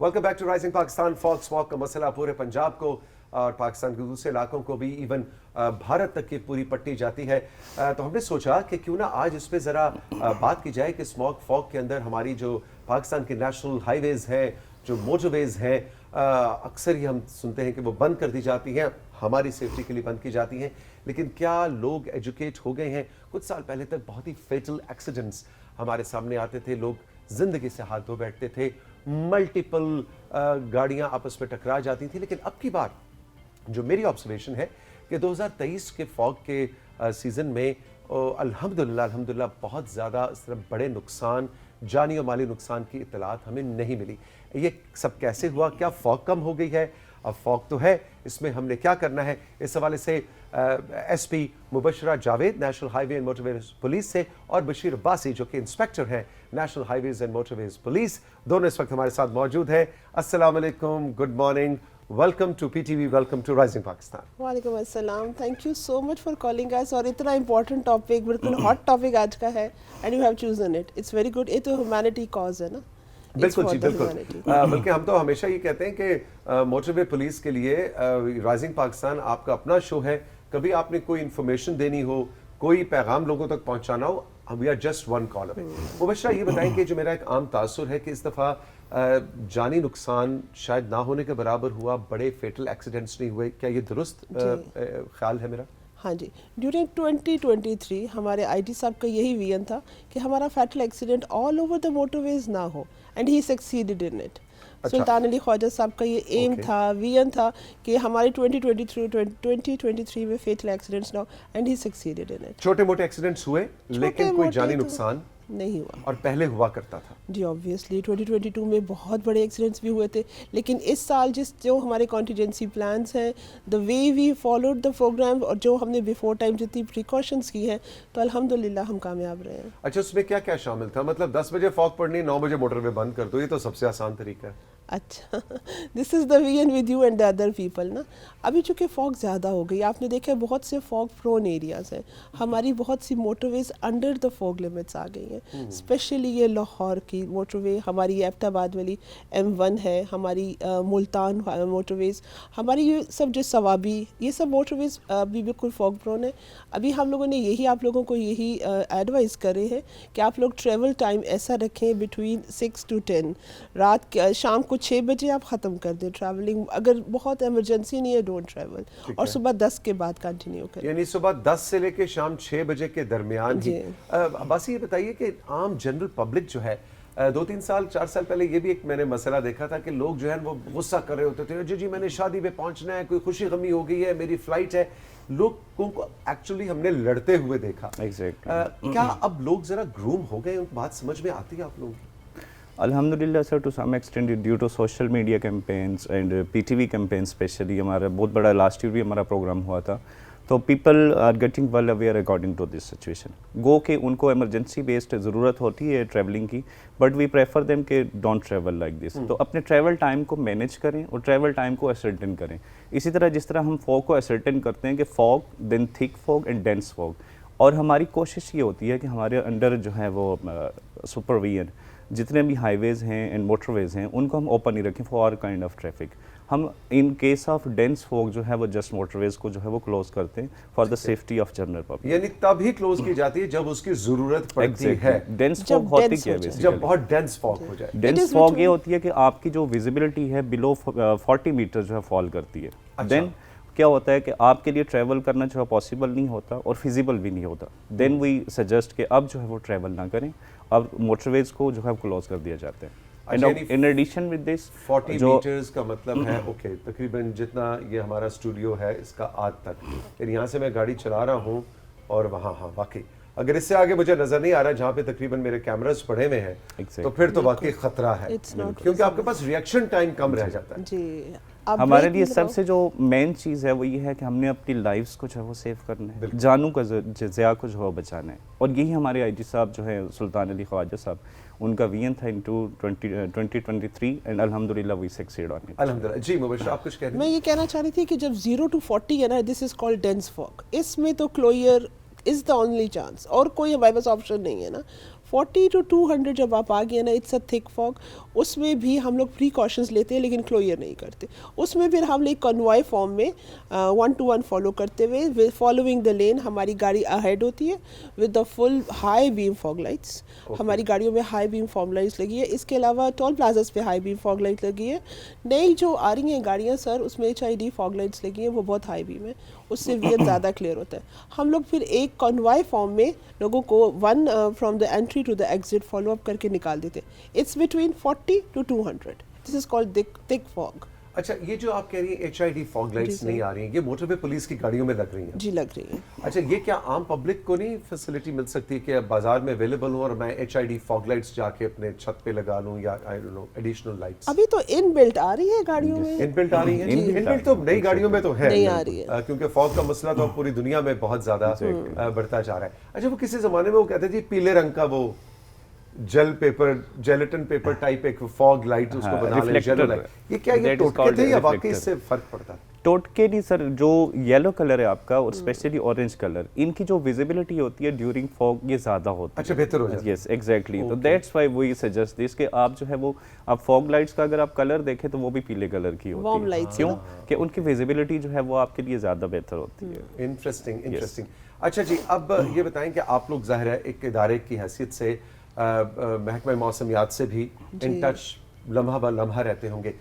Welcome back to rising Pakistan. Fog smog का मसला पूरे पंजाब को और पाकिस्तान के दूसरे इलाकों को भी, इवन भारत तक की पूरी पट्टी जाती है। तो हमने सोचा कि क्यों ना आज इस पे ज़रा बात की जाए कि स्मॉग फॉग के अंदर हमारी जो पाकिस्तान की नेशनल हाईवेज़ हैं, जो मोटरवेज़ हैं, अक्सर ही हम सुनते हैं कि वो बंद कर दी जाती हैं, हमारी सेफ्टी के लिए बंद की जाती हैं, लेकिन क्या लोग एजुकेट हो गए हैं? कुछ साल पहले तक बहुत ही फेटल एक्सीडेंट्स हमारे सामने आते थे, लोग ज़िंदगी से हाथ धो बैठते थे, मल्टीपल गाड़ियाँ आपस में टकरा जाती थी। लेकिन अब की बार जो मेरी ऑब्जर्वेशन है कि 2023 के फॉग के सीज़न में अल्हम्दुलिल्लाह बहुत ज़्यादा इस तरह बड़े नुकसान, जानी और माली नुकसान की इत्तलात हमें नहीं मिली। ये सब कैसे हुआ? क्या फॉग कम हो गई है? अब फॉग तो है, इसमें हमने क्या करना है? इस हवाले से SP Mubashra Javed national highway and motorways police से और बशीर अब्बासी जो कि इंस्पेक्टर हैं national highways and motorways police, दोनों इस वक्त हमारे साथ मौजूद हैं। अस्सलाम वालेकुम, good morning, welcome to PTV, welcome to rising Pakistan. वालेकुम अस्सलाम, thank you so much for calling us. और इतना इंपॉर्टेंट टॉपिक, बिल्कुल हॉट टॉपिक आज का है and you have chosen it, it's very good. ये तो ह्यूमैनिटी कॉज है ना। बिल्कुल जी, बिल्कुल। बल्कि हम तो हमेशा ये कहते हैं कि मोटरवे पुलिस के लिए राइजिंग पाकिस्तान आपका अपना शो है। कभी आपने कोई इन्फॉर्मेशन देनी हो, कोई पैगाम लोगों तक पहुंचाना हो, we are just one call away. Mubashra ये बताएं कि जो मेरा एक आम तासुर है कि इस दफ़ा जानी नुकसान शायद ना होने के बराबर हुआ, बड़े फेटल एक्सीडेंट्स नहीं हुए, क्या ये दुरुस्त ख्याल है मेरा? हाँ जी, ड्यूरिंग 2023 हमारे आईटी साहब का यही विजन था कि हमारा fatal accident all over the motorways ना हो, and he succeeded in it. Sultan Ali Khwaja साहब का ये एम था, विजन था कि हमारे 2023 में फेटल एक्सीडेंट्स ना हो, and he succeeded in it. छोटे मोटे एक्सीडेंट्स हुए लेकिन कोई जानी नुकसान नहीं हुआ, और पहले हुआ करता था जी। ऑब्वियसली 2022 में बहुत बड़े एक्सीडेंट्स भी हुए थे, लेकिन इस साल जो हमारे कॉन्टीजेंसी प्लान्स हैं, the way we followed the program, और जो हमने बिफोर टाइम जितनी प्रिकॉशंस की हैं, तो अल्हम्दुलिल्लाह हम कामयाब रहे हैं। अच्छा, उसमें क्या क्या शामिल था? मतलब 10 बजे फॉग पड़नी, 9 बजे मोटरवे बंद कर दो, ये तो सबसे आसान तरीका है। अच्छा, this is the vision with you and the other people ना। अभी चूँकि फॉग ज़्यादा हो गई, आपने देखा है बहुत से फॉग प्रोन एरियाज़ हैं, हमारी बहुत सी motorways under the fog limits आ गई हैं। स्पेशली ये लाहौर की मोटरवे, हमारी एबटाबाद वाली M1 है, हमारी मुल्तान मोटरवेज, हमारी ये सब जो सवाबी, ये सब मोटरवेज अभी बिल्कुल फॉग प्रोन है। अभी हम लोगों ने यही आप लोगों को यही एडवाइस करे हैं कि आप लोग ट्रेवल टाइम ऐसा रखें बिटवीन 6 to 10, शाम को 6 बजे आप ख़त्म कर दें ट्रैवलिंग। अगर बहुत इमरजेंसी नहीं है, डोंट ट्रैवल, और सुबह 10 के बाद कंटिन्यू करें, यानी सुबह 10 से लेके शाम 6 बजे के दरमियान ही। बस ये बताइए कि आम जनरल पब्लिक जो है, 2-3 साल 4 साल पहले ये भी एक मैंने मसला देखा था कि लोग जो है वो गुस्सा कर रहे होते थे, जी मैंने शादी में पहुंचना है, कोई खुशी गमी हो गई है, मेरी फ्लाइट है। लोगों को एक्चुअली हमने लड़ते हुए देखा। क्या अब लोग जरा ग्रूम हो गए? उनको बात समझ में आती है आप लोगों की? अल्हम्दुलिल्लाह sir, to some extent due to social media campaigns and PTV campaign, specially हमारा बहुत बड़ा लास्ट ईयर भी हमारा प्रोग्राम हुआ था, तो people are getting well aware according to this situation. गो कि उनको इमरजेंसी बेस्ड ज़रूरत होती है ट्रैवलिंग की, बट वी प्रेफर देम कि डोंट ट्रैवल लाइक दिस। तो अपने ट्रैवल टाइम को मैनेज करें और ट्रैवल टाइम को असर्टेन करें। इसी तरह जिस तरह हम फॉग को असर्टेन करते हैं कि fog, then thick fog and dense fog, और हमारी कोशिश ये होती है कि हमारे अंडर जो है वो सुपरविजन जितने भी हाईवेज़ हैं एंड मोटरवेज़ हैं उनको हम ओपन ही रखें फॉर काइंड ऑफ ट्रैफिक। हम in case of dense fog जो है वो जस्ट मोटरवेज को जो है वो क्लोज करते हैं for the safety of general public. यानी तभी क्लोज की जाती है जब उसकी जरूरत पड़ती है। डेंस फॉग होती क्या है बेसिकली? जब बहुत डेंस फॉग हो जाए। डेंस फॉग ये होती है कि आपकी जो विजिबिलिटी है बिलो 40 मीटर जो है फॉल करती है। देन क्या होता है कि आपके लिए ट्रैवल करना जो है पॉसिबल नहीं होता और फिजिबल भी नहीं होता। देन वी सजेस्ट कि अब जो है वो ट्रैवल ना करें, अब मोटरवेज को जो है क्लोज कर दिया जाता है। In addition with this 40 metres का मतलब है ओके तकरीबन जितना ये हमारा स्टूडियो है इसका आध तक, यानी यहाँ से मैं गाड़ी चला रहा हूँ और वहाँ, हाँ वाकई अगर इससे आगे मुझे नजर नहीं आ रहा जहाँ पे तकरीबन मेरे कैमरास पड़े हुए हैं तो फिर तो वाकई खतरा है, क्योंकि आपके पास रिएक्शन टाइम कम रह जाता है जी। हमारे लिए सबसे जो मेन चीज़ है वो ये है कि हमने अपनी लाइफ्स को जो है वो सेव करना है, जानों का ज़िया को जो है बचाना है, और यही हमारे आईजी साहब जो है सुल्तान अली ख्वाजा साहब, उनका विजन था इन 2023 एंड अल्हम्दुलिल्लाह वी सक्सीड ऑन इट। अल्हम्दुलिल्लाह। जी मुबशरा आप कुछ कह रही थी? मैं ये कहना चाह रही थी कि जब 0 to 40 है ना, this is called dense fog, इसमें तो closure is the only chance, और कोई हमारे पास ऑप्शन नहीं है ना। 40 to 200 जब आप आ गए ना, इट्स अ थिक फॉग, उसमें भी हम लोग प्रीकॉशंस लेते हैं लेकिन क्लियर नहीं करते. उसमें फिर हम एक कन्वॉय फॉर्म में 1-to-1 फॉलो करते हुए, फॉलोइंग द लेन, हमारी गाड़ी अहेड होती है with the full high beam fog lights. हमारी गाड़ियों में हाई बीम फॉग लाइट्स लगी है. इसके अलावा टोल प्लाजास पे हाई बीम फॉग लाइट लगी है. नई जो आ रही हैं गाड़ियाँ सर, उसमें HID फॉग लाइट्स लगी हैं, वो बहुत हाई बीम है, उससे विजन ज़्यादा क्लियर होता है. हम लोग फिर एक कॉन्वॉय फॉर्म में लोगों को from the entry to the exit follow up करके निकाल देते. It's between 40 to 200. This is called thick fog. अच्छा, ये जो आप कह रही हैं HID फॉग लाइट्स नहीं आ रही हैं, ये मोटरवे पुलिस की गाड़ियों में लग रही हैं? जी, लग रही है. अच्छा, ये क्या आम पब्लिक को नहीं फैसिलिटी मिल सकती कि बाजार में अवेलेबल हो और मैं HID फॉग लाइट्स जाके अपने छत पे लगा लूं, या I don't know additional lights? अभी तो इनबिल्ट आ रही है गाड़ियों में. इनबिल्ट आ रही है? इनबिल्ट तो नई गाड़ियों में तो है, नहीं आ रही है, क्योंकि फॉग का मसला तो पूरी दुनिया में बहुत ज्यादा बढ़ता जा रहा है. अच्छा, वो किसी जमाने में वो कहते थे पीले रंग का वो जेलेटिन पेपर टाइप एक फॉग लाइट उसको बना ले, जेलो लाइट, ये क्या ये टोटके थे या वाकई इससे फर्क पड़ता है? टोटके नहीं सर, जो येलो कलर है आपका और स्पेशली ऑरेंज कलर, इनकी जो विजिबिलिटी होती है ड्यूरिंग फॉग ये ज्यादा होती है. अच्छा, बेहतर हो जाता है. Yes, exactly. तो that's why we suggest this कि आप जो है वो आप फॉग लाइट्स का अगर आप कलर देखें तो वो भी पीले कलर की होती है. क्यों कि उनकी विजिबिलिटी जो है वो आपके लिए ज्यादा बेहतर होती है. इंटरेस्टिंग. अच्छा जी, अब ये बताएं कि आप लोग जाहिर है एक इदारे की हैसियत से महकमा मौसमियात से भी इन टच लम्हा ब लम्हा रहते होंगे.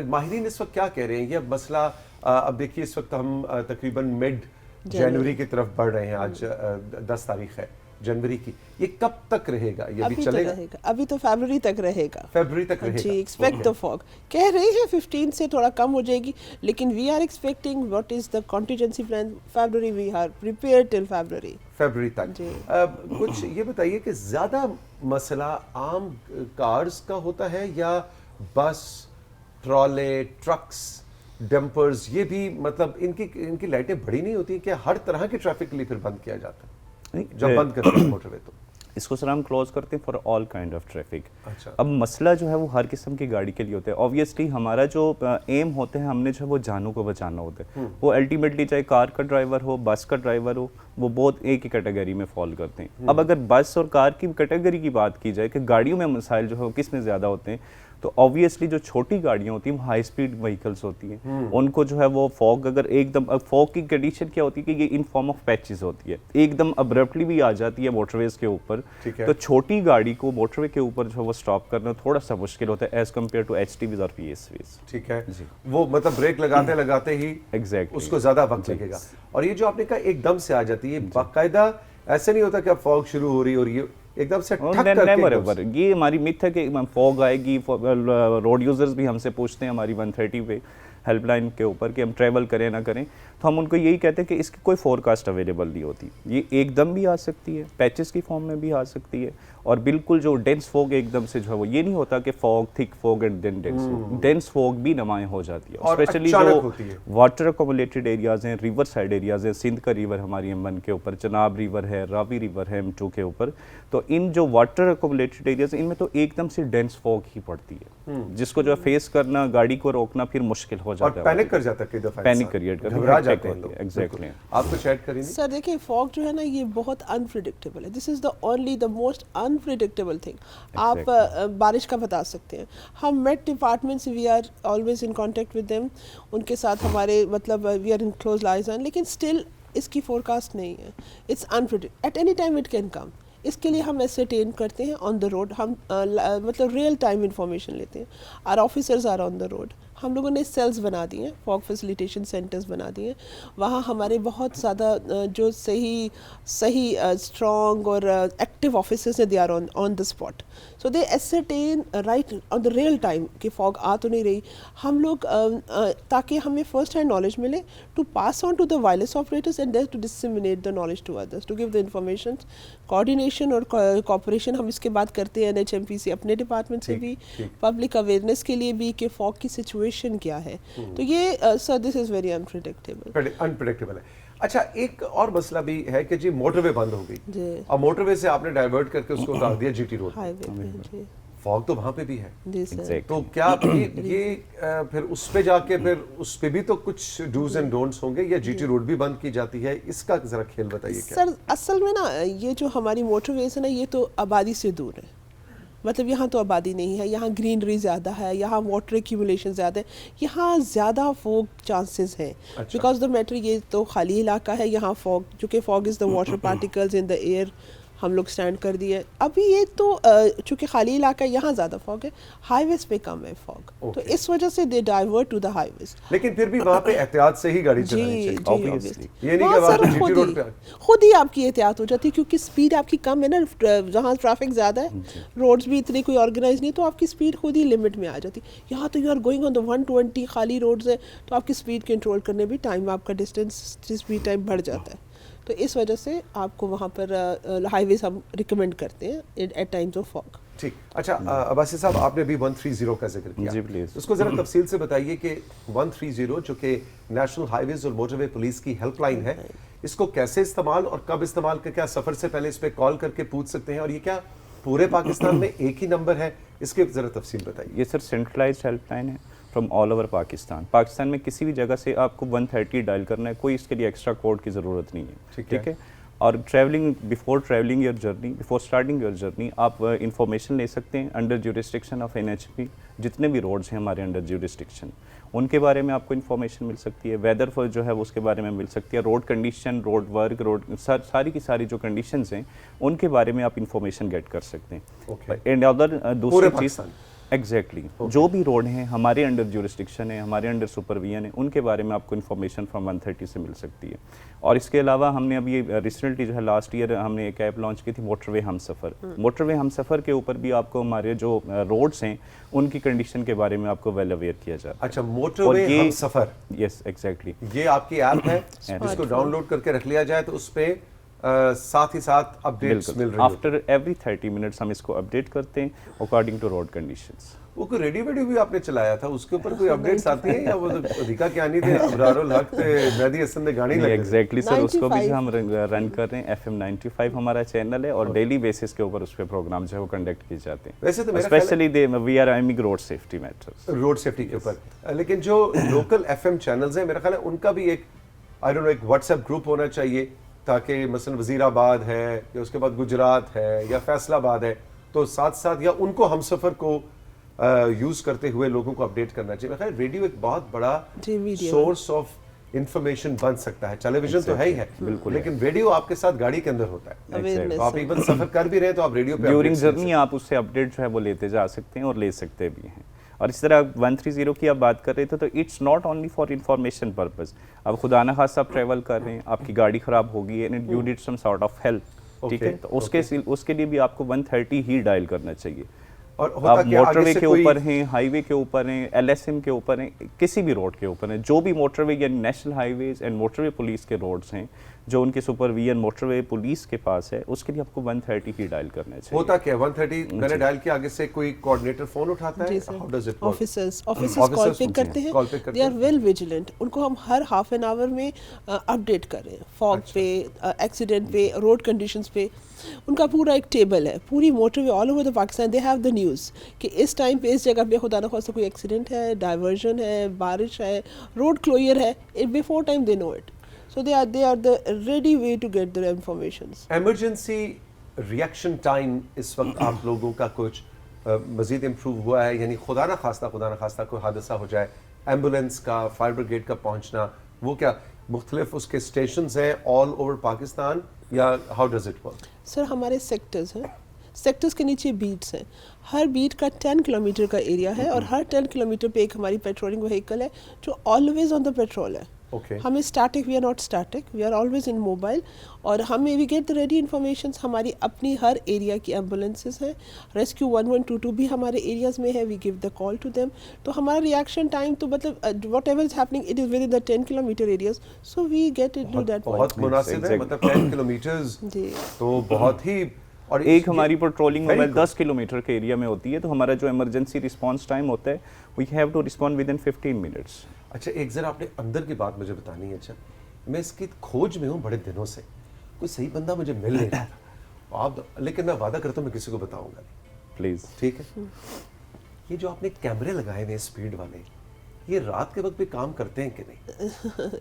माहिरीन इस वक्त क्या कह रहे हैं? ये मसला अब देखिए, इस वक्त हम तकरीबन मिड जनवरी की तरफ बढ़ रहे हैं. आज 10 तारीख है जनवरी की. ये कब तक रहेगा? ये भी चलेगा? अभी तो फरवरी तक रहेगा. फरवरी तक रहेगा जी. एक्सपेक्ट द फॉग, कह रहे हैं 15 से थोड़ा कम हो जाएगी, लेकिन we are expecting what is the contingency plan. February we are prepared till February तक. कुछ ये बताइए कि ज्यादा मसला आम कार्स का होता है या बस, ट्रॉले, ट्रक्स, डंपर्स, ये भी मतलब इनकी लाइटें बड़ी नहीं होती कि हर तरह के ट्रैफिक के लिए फिर बंद किया जाता है जब बंद करते हैं मोटरवे? तो इसको सर हम क्लोज करते हैं for all kind of traffic. अच्छा. अब मसला जो है वो हर किस्म की गाड़ी के लिए होता है. ऑब्वियसली हमारा जो एम होते हैं, हमने जो है वो जानों को बचाना होता है. वो अल्टीमेटली चाहे कार का ड्राइवर हो, बस का ड्राइवर हो, वो बहुत एक ही कैटेगरी में फॉल करते हैं. अब अगर बस और कार की कैटेगरी की बात की जाए कि गाड़ियों में मसाइल जो है वो किस में ज़्यादा होते हैं, तो ऑब्वियसली जो छोटी गाड़ियाँ होती हैं वो हाई स्पीड व्हीकल्स होती हैं. उनको जो है वो फॉग अगर एकदम, फॉग की कंडीशन क्या होती है कि ये इन फॉर्म ऑफ पैचेस होती है, एकदम अब्रप्टली भी आ जाती है मोटरवेज के ऊपर. तो छोटी गाड़ी को मोटरवे के ऊपर जो है वो स्टॉप करना थोड़ा सा मुश्किल होता है एज कम्पेयर टू HTVs और PSVs. ठीक है जी. वो मतलब ब्रेक लगाते ही एग्जैक्टली उसको ज्यादा वक्त लगेगा. और ये जो आपने कहा एकदम से आ जाती है, बाकायदा ऐसे नहीं होता कि अब फॉग शुरू हो रही और ये एकदम से ये हमारी मिथ है कि फॉग आएगी. रोड यूजर्स भी हमसे पूछते हैं हमारी 130 पे हेल्पलाइन के ऊपर कि हम ट्रैवल करें ना करें, तो हम उनको यही कहते हैं कि इसकी कोई फोरकास्ट अवेलेबल नहीं होती. ये एकदम भी आ सकती है, पैचेस की फॉर्म में भी आ सकती है, और बिल्कुल जो डेंस फॉग एकदम से जो है वो ये नहीं होता कि fog, thick fog and then dense fog. Dense fog भी नुमायां हो जाती है, स्पेशली जो वाटर अकोमोलेटेड एरियाज हैं, रिवर साइड एरियाज हैं. सिंध का रिवर हमारी M1 के ऊपर, चनाब रिवर है, रावी रिवर है M2 के ऊपर. तो इन जो वाटर अकोमोलेटेड एरियाज इनमें तो एकदम से डेंस फॉग ही पड़ती है, जिसको जो फेस करना, गाड़ी को रोकना फिर मुश्किल हो जाता है. पैनिक कर जाता है कई दफा, पैनिक क्रिएट करता है, घबरा जाते हैं लोग. एग्जैक्टली. आप कुछ ऐड करेंगे? सर देखिए, फॉग जो है ना ये बहुत अनप्रिडिक्टेबल है. This is the most unpredictable thing. आप बारिश का बता सकते हैं. हम मेट डिपार्टमेंट से we are always in contact with them. उनके साथ हमारे मतलब we are in close liaison, लेकिन स्टिल इसकी फोरकास्ट नहीं है. It's unpredict, at any time it can come. इसके लिए हम एसरटेन करते हैं ऑन द रोड. हम मतलब रियल टाइम इंफॉर्मेशन लेते हैं. Our officers are on the road. हम लोगों ने सेल्स बना दिए हैं, फॉग फैसिलिटेशन सेंटर्स बना दिए हैं. वहाँ हमारे बहुत ज़्यादा जो सही स्ट्रॉन्ग और एक्टिव ऑफिसर्स हैं, they are on the spot. So they ascertain right on the real time कि फॉग आ तो नहीं रही. हम लोग ताकि हमें फर्स्ट हैंड नॉलेज मिले to pass on to the wireless operators and there to disseminate the knowledge to others, to give the information. Coordination और कोऑपरेशन हम इसके बाद करते हैं NHMP से, अपने डिपार्टमेंट से भी, पब्लिक अवेयरनेस के लिए भी कि फॉग की सिचुएशन क्या है. तो ये sir this is very unpredictable है. अच्छा, एक और मसला भी है कि जी मोटरवे बंद हो गई, अब मोटरवे से आपने डाइवर्ट करके उसको उतार दिया GT रोड. फॉग तो वहां पे भी है, जी सर। Exactly. तो क्या ये फिर उस पे जाके फिर उस पे भी तो कुछ डूज एंड डोंट्स होंगे, या जीटी रोड भी बंद की जाती है? इसका जरा खेल बताइए क्या। सर असल में ना ये जो हमारी मोटरवेज है ना, ये तो आबादी से दूर है, मतलब यहाँ तो आबादी नहीं है, यहाँ ग्रीनरी ज़्यादा है, यहाँ वाटर एक्यूमुलेशन ज़्यादा है, यहाँ ज़्यादा फॉग चांसेस हैं। बिकॉज द मैटर ये तो खाली इलाका है, यहाँ फॉग, चूँकि fog is the water particles in the air, हम लोग स्टैंड कर दिए। अभी ये तो चूँकि खाली इलाका है, यहाँ ज़्यादा फॉग है, हाईवेज पे कम है फॉग, तो इस वजह से दे डाइवर्ट टू द हाईवेज। लेकिन फिर भी वहाँ पे एहतियात से ही गाड़ी चलानी जी चाहिए, जी obviously। obviously। ये नहीं हाँ कि आप सर, जीटी रोड पे खुद ही आपकी एहतियात हो जाती है, क्योंकि स्पीड आपकी कम है ना, जहाँ ट्रैफिक ज़्यादा है, रोड्स भी इतनी कोई ऑर्गेनाइज नहीं, तो आपकी स्पीड खुद ही लिमिट में आ जाती है। यहाँ तो you are going on the 120 खाली रोड्स है, तो आपकी स्पीड कंट्रोल करने भी टाइम, आपका डिस्टेंस स्पीड टाइम बढ़ जाता है, तो इस वजह से आपको वहाँ पर हाईवेज हम रिकमेंड करते हैं एट टाइम्स ऑफ फॉग। ठीक। अच्छा अब्बासी साहब, आपने भी 130 का जिक्र किया, जी, प्लीज। उसको जरा तफसील से बताइए कि 130 जो कि नेशनल हाईवेज और मोटरवे पुलिस की हेल्पलाइन है, इसको कैसे इस्तेमाल और कब इस्तेमाल करके, क्या सफर से पहले इस पे कॉल करके पूछ सकते हैं, और ये क्या पूरे पाकिस्तान में एक ही नंबर है, इसके जरा तफसील बताइए। ये सर सेंट्रलाइज्ड हेल्पलाइन है फ्रॉम ऑल ओवर पाकिस्तान में किसी भी जगह से आपको 130 डायल करना है, कोई इसके लिए एक्स्ट्रा कोड की ज़रूरत नहीं है, ठीक है। और बिफोर स्टार्टिंग योर जर्नी आप इंफॉर्मेशन ले सकते हैं अंडर ज्यूरिस्डिक्शन ऑफ NHP, जितने भी रोड्स हैं हमारे अंडर ज्यूरिस्डिक्शन, उनके बारे में आपको इन्फॉर्मेशन मिल सकती है, वेदर फॉर जो है उसके बारे में मिल सकती है, रोड कंडीशन, रोड वर्क, सारी की सारी जो कंडीशंस हैं उनके बारे में आप इंफॉर्मेशन गेट कर सकते हैं। एंड अदर दूसरी चीज़ एग्जैक्टली जो भी रोड हैं हमारे अंडर ज्यूरिस्डिक्शन है, हमारे अंडर सुपरविजन है, उनके बारे में आपको इन्फॉर्मेशन फ्रॉम 130 से मिल सकती है। और इसके अलावा हमने अभी रिसेंटली जो है लास्ट ईयर हमने एक ऐप लॉन्च की थी, मोटरवे हमसफ़र के ऊपर भी आपको हमारे जो रोड्स हैं उनकी कंडीशन के बारे में आपको वेल अवेयर किया जाता है। अच्छा, मोटरवे हमसफ़र, यस एग्जैक्टली, ये आपकी ऐप है, इसको डाउनलोड करके रख लिया जाए तो उस पे साथ ही साथ अपडेट्स मिल रही हैं। आफ्टर एवरी 30 मिनट्स हम इसको अपडेट करते हैं अकॉर्डिंग टू रोड कंडीशंस। वो कोई रेडियो भी आपने चलाया था, उसके ऊपर कोई अपडेट्स आती हैं, या वो अधिका क्या नहीं थे, अबरारुल हक थे, मेहदी हसन ने गाड़ी लगी? एग्जैक्टली सर, उसको भी हम रन कर रहे हैं। FM 95 हमारा चैनल है और डेली बेसिस के ऊपर उस पे प्रोग्राम जो है वो कंडक्ट किए जाते हैं। वैसे तो specially we are aiming road safety matters, road safety के ऊपर। लेकिन जो लोकल FM चैनल्स हैं, मेरा ख्याल है उनका भी एक आई डोंट नो एक व्हाट्सएप ग्रुप होना चाहिए, ताकि मसलन वज़ीराबाद है या उसके बाद गुजरात है या फैसलाबाद है, तो साथ साथ या उनको हमसफ़र को यूज़ करते हुए लोगों को अपडेट करना चाहिए। मेरा ख्याल रेडियो एक बहुत बड़ा सोर्स ऑफ इंफॉर्मेशन बन सकता है। टेलीविजन तो है ही है बिल्कुल, लेकिन रेडियो आपके साथ गाड़ी के अंदर होता है, तो आप इवन सफ़र कर भी रहे हैं तो आप रेडियो पे ड्यूरिंग जर्नी आप उससे अपडेट जो है वो लेते जा सकते हैं और ले सकते भी हैं। और इस तरह 130 की आप बात कर रहे थे, तो it's not only for information purpose. अब खुदा न खास्ता आप ट्रैवल कर रहे हैं, आपकी गाड़ी ख़राब होगी and you need some sort of help, ठीक है, तो उसके लिए भी आपको 130 ही डायल करना चाहिए। और आप मोटरवे के ऊपर हैं, हाईवे के ऊपर हैं, LSM के ऊपर हैं, किसी भी रोड के ऊपर हैं, जो भी मोटरवे यानी national highways and motorway police के रोड्स हैं जो उनके सुपरविजन मोटरवे पुलिस के पास है, उसके लिए आपको 130 ही डायल करना चाहिए। होता क्या 130 मैंने डायल किया, आगे से कोई कोऑर्डिनेटर फोन उठाता है? How does it work? Officers call pick करते हैं, दे आर वेल विजिलेंट, उनको हम हर हाफ एन आवर में अपडेट कर रहे हैं, फॉग पे, एक्सीडेंट पे, रोड कंडीशंस पे। उनका पूरा एक टेबल है, पूरी motorway all over the Pakistan they have the news कि इस टाइम पे इस जगह पे खुदा न खास्ता कोई एक्सीडेंट है, डाइवर्जन है, बारिश है, रोड क्लोजर है, before time they know it. So they are the ready way to get their informations. Emergency reaction time इस वक्त आप लोगों का कुछ मज़ीद इम्प्रूव हुआ है? यानी खुदा न खास्ता कोई हादसा हो जाए, एम्बुलेंस का, फायर ब्रिगेड का पहुंचना, वो क्या मुख्तलिफ उसके स्टेशंस हैं ऑल ओवर पाकिस्तान, या how does it work? Sir हमारे सेक्टर्स हैं, सेक्टर्स के नीचे बीट्स हैं, हर बीट का 10 किलोमीटर का एरिया है और हर 10 किलोमीटर पे एक हमारी पेट्रोलिंग व्हीकल है जो ऑलवेज ऑन द पेट्रोल है। हमें static, we are not static, we are always in mobile, और हमें we get the ready information. हमारी अपनी हर एरिया की एम्बुलेंसेस हैं, रेस्क्यू 1122 भी हमारे एरियाज़ में है, we give the call to them. तो हमारा रिएक्शन टाइम तो मतलब whatever is happening it is within the 10 kilometre areas, so we get it to that. बहुत मुनासिब है, मतलब 10 किलोमीटर्स तो बहुत ही। और एक हमारी पेट्रोलिंग मोबाइल 10 किलोमीटर के एरिया में होती है, तो हमारा जो इमरजेंसी रिस्पांस टाइम होता है we have to respond within 15 minutes. अच्छा, एक जरा आपने अंदर की बात मुझे बतानी है। अच्छा, मैं इसकी खोज में हूँ बड़े दिनों से, कोई सही बंदा मुझे मिल नहीं रहा था, लेकिन मैं वादा करता हूँ मैं किसी को बताऊंगा नहीं। प्लीज। ठीक है, ये जो आपने कैमरे लगाए हुए स्पीड वाले, ये रात के वक्त भी काम करते हैं कि नहीं?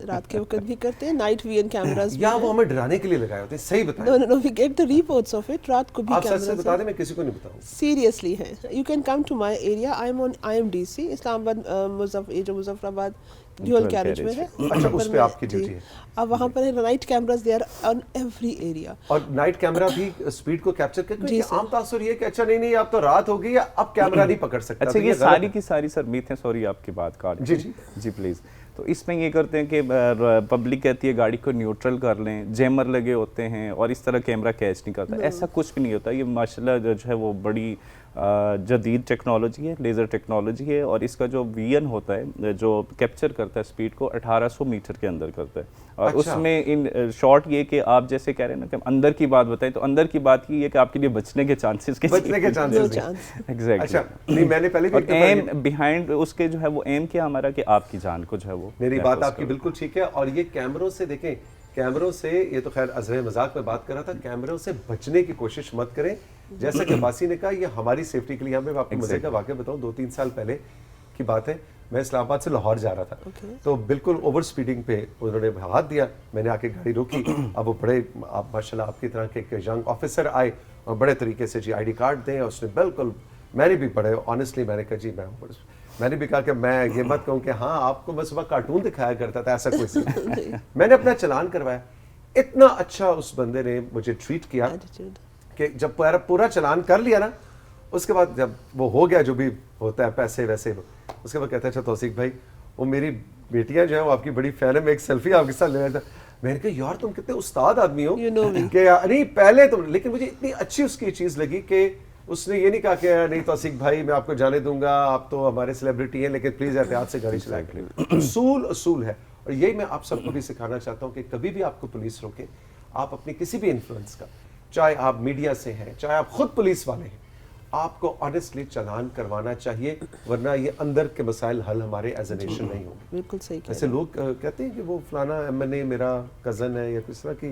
रात के वक्त भी करते हैं, नाइट विजन कैमरास या वो हमें डराने के लिए लगाए होते हैं? सही बताएं। No no, we get the reports of it, रात को भी आप सच से कैमरास बता दें, मैं किसी को नहीं बताऊं। सीरियसली है। You can come to my area, I am on IMDC Islamabad, Muzaffarabad dual carriage में है। अच्छा, उस पे आपकी जी। ड्यूटी है। अब वहाँ पर night cameras they are on every area. और नाइट कैमरा भी स्पीड को कैप्चर करता है जी कि सर। आम तासुर ये कि अच्छा नहीं अब तो रात हो गई है, अब कैमरा नहीं पकड़ सकता। अच्छा, तो ये गलत सारी है। की सारी सर मीथ है, सॉरी आपकी बात काट जी, जी। जी प्लीज़। तो इसमें ये करते हैं कि पब्लिक कहती है गाड़ी को न्यूट्रल कर लें, जैमर लगे होते हैं और इस तरह कैमरा कैच नहीं करता। ऐसा कुछ भी नहीं होता। ये माशाल्लाह जो है वो बड़ी जदीद टेक्नोलॉजी है, लेज़र टेक्नोलॉजी है, और इसका जो वीएन होता है जो कैप्चर करता है स्पीड को 1800 मीटर के अंदर करता है। और अच्छा। उसमें इन शॉर्ट ये कि आप जैसे कह रहे हैं ना कि अंदर की बात बताएं, तो अंदर की बात ये है कि आपके लिए बचने के चांसेस बचने के चांसेस नो नहीं। चांस। एग्जैक्टली। अच्छा, नहीं मैंने पहले भी और एक दफा ये- एम बिहाइंड उसके जो है वो एम क्या हमारा कि आपकी जान को जो है वो मेरी महफूज बात आपकी करो। बिल्कुल ठीक है। और ये कैमरों से देखें, कैमरों से, ये तो खैर अज़र मजाक में बात कर रहा था, कैमरों से बचने की कोशिश मत करें। जैसा कि अब्बासी ने कहा, ये हमारी सेफ्टी के लिए। मैं आपको मजे का वाकया बताऊं, 2-3 साल पहले की बात है। मैं इस्लामाबाद से लाहौर जा रहा था, तो बिल्कुल ओवर स्पीडिंग पे उन्होंने हाथ दिया, मैंने आके गाड़ी रोकी। अब वो बड़े, आप माशाल्लाह आपकी तरह के एक यंग ऑफिसर आए और बड़े तरीके से जी ID कार्ड दें, और उसने बिल्कुल, मैंने भी बड़े ऑनेस्टली मैंने कहा जी मैंने भी कहा कि मैं ये मत कहूँ कि हाँ आपको मैं सुबह कार्टून दिखाया करता था, ऐसा कुछ नहीं। मैंने अपना चलान करवाया, इतना अच्छा उस बंदे ने मुझे ट्रीट किया Attitude. कि जब पूरा चलान कर लिया ना, उसके बाद जब वो हो गया जो भी होता है पैसे वैसे, उसके बाद कहता है अच्छा तौसीक भाई, वो मेरी बेटियां जो है वो आपकी बड़ी फैन है, मैं एक सेल्फी आपके साथ ले रहा था। मैंने कहा यार तुम कितने उस्ताद आदमी हो, You know me. कि नहीं पहले तुम, लेकिन मुझे इतनी अच्छी उसकी चीज़ लगी कि उसने ये नहीं कहा कि नहीं तौसीक भाई मैं आपको जाने दूंगा, आप तो हमारे सेलिब्रिटी हैं, लेकिन प्लीज एहतियात से गाड़ी चलाएं। उसूल है, और यही मैं आप सबको भी सिखाना चाहता हूँ कि कभी भी आपको पुलिस रोके, आप अपनी किसी भी इन्फ्लुएंस का, चाहे आप मीडिया से हैं, चाहे आप खुद पुलिस वाले हैं, आपको ऑनेस्टली चालान करवाना चाहिए, वरना ये अंदर के मसाइल हल हमारे एज ए नेशन नहीं होंगे। बिल्कुल सही कह ऐसे रहे हैं। लोग कहते हैं कि वो फलाना MNA मेरा कजन है या किस तरह की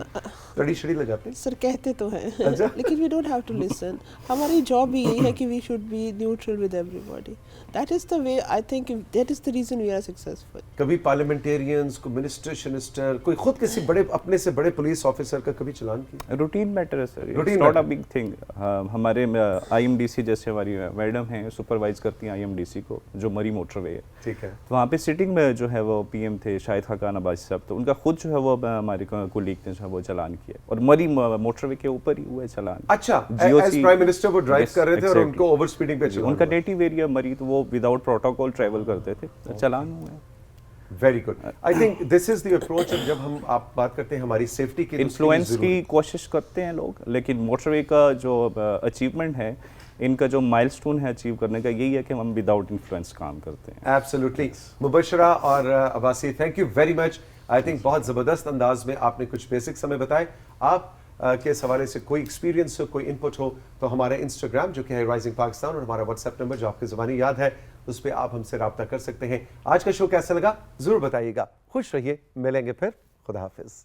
तड़ी शड़ी लगाते हैं। सर कहते तो हैं, अच्छा। लेकिन we don't have to listen. हमारी जॉब भी यही है कि we should be neutral with everybody. That is the way, I think that is the reason we are successful. कभी पार्लियामेंटेरियंस को, मिनिस्टर, कोई खुद किसी बड़े अपने से बड़े पुलिस ऑफिसर का कभी चालान किया? रूटीन मैटर है sir, Routine not a matter. Big thing. हमारे IMDC जैसे हमारी मैडम हैं, सुपरवाइज करती हैं IMDC को, जो मरी मोटरवे है। ठीक है। तो वहाँ पे सिटिंग में जो है वो PM थे शाहिद खाकान अब्बासी साहब, तो उनका खुद जो है वो हमारे कोलीग ने जो है वो चालान किया, और मरी मोटरवे के ऊपर ही हुआ है चालान। अच्छा, GOC एज प्राइम मिनिस्टर वो ड्राइव Yes, कर रहे थे और exactly. उनको ओवर स्पीडिंग पे चलान उनका हुआ। नेटिव एरिया मरी, तो वो विदाउट प्रोटोकॉल ट्रैवल करते थे, तो चालान हुआ है। Very good. I think this is the approach. जब हम आप बात करते हैं हमारी सेफ्टी की, इन्फ्लुएंस की कोशिश करते हैं लोग, लेकिन मोटरवे का जो अचीवमेंट है, इनका जो माइलस्टोन है अचीव करने का, यही है कि हम विदाउट इन्फ्लुएंस काम करते हैं। एब्सोल्युटली। मुबशरा और Abbasi, thank you very much. I think बहुत ज़बरदस्त अंदाज में आपने कुछ बेसिक समय बताए। आप के इस हवाले से कोई एक्सपीरियंस हो, कोई इनपुट हो, तो हमारा इंस्टाग्राम जो कि है राइजिंग पाकिस्तान, और हमारा व्हाट्सएप नंबर जो आपकी ज़बानी याद है, उस पर आप हमसे रब्ता कर सकते हैं। आज का शो कैसा लगा ज़रूर बताइएगा। खुश रहिए, मिलेंगे फिर। खुदा हाफिज़।